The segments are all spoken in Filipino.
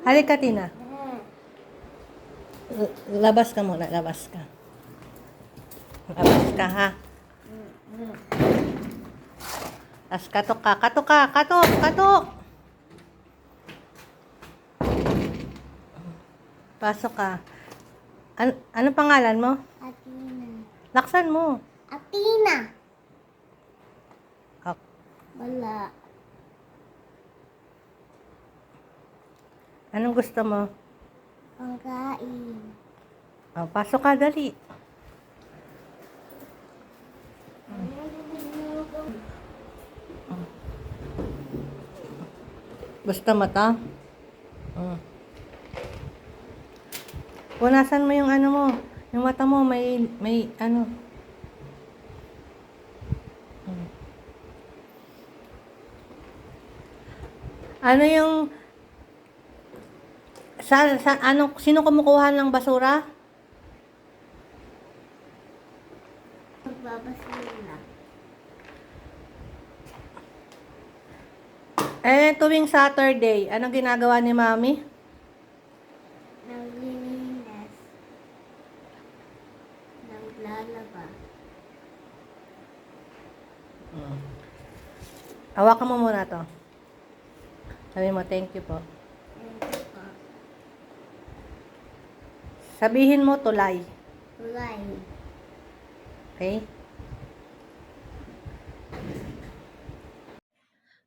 Halika, Tina. Labas ka muna, labas ka. Labas ka, ha? Tapos katok ka, katok ka, katok, katok! Pasok ka. Ano pangalan mo? Atina. Laksan mo. Atina. Oh, Wala. anong gusto mo? Pangkain. Oh, pasok ka, dali. Gusto mo to? Punasan mo yung ano mo. Yung mata mo, may ano. Ano yung sino kumukuha ng basura? Magbabasura. Tuwing Saturday, anong ginagawa ni Mami? Naglilinis. Naglalaba. Hawakan mo muna to. Sabi mo, thank you po. Thank you po. Sabihin mo, tulay. Tulay. Okay?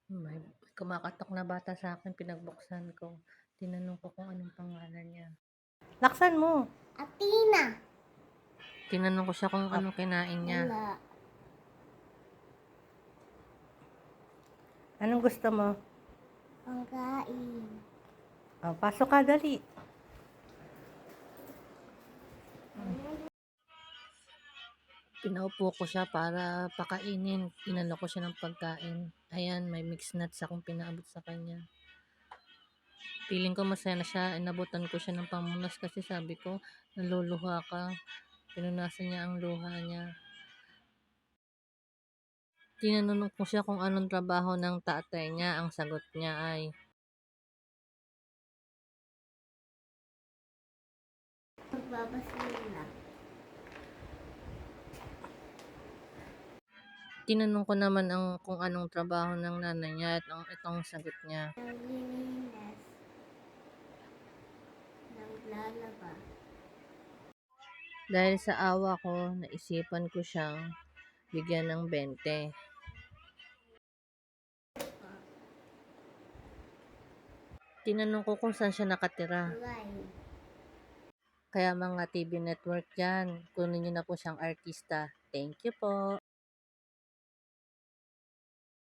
May kumakatok na bata sa akin, pinagbuksan ko. Tinanong ko kung anong pangalan niya. Laksan mo. Atina. Tinanong ko siya kung anong kinain niya. Wala. Anong gusto mo? Pangkain. Oh, pasok ka, dali. Pinaupo ko siya para pakainin. Tinanong ko siya ng pagkain. Ayan, may mixed nuts akong pinaabot sa kanya. Feeling ko masaya na siya. Inabutan ko siya ng pamunas kasi sabi ko, naluluha ka. Pinunasan niya ang luha niya. Tinanong ko siya kung anong trabaho ng tatay niya. Ang sagot niya ay, Magbabasura. tinanong ko naman kung anong trabaho ng nanay niya at itong sagot niya. Naglilinis. Naglalaba. Dahil sa awa ko, naisipan ko siyang bigyan ng 20. Tinanong ko kung saan siya nakatira. Tulay. Kaya mga TV network yan, kunin niyo na po siyang artista. Thank you po.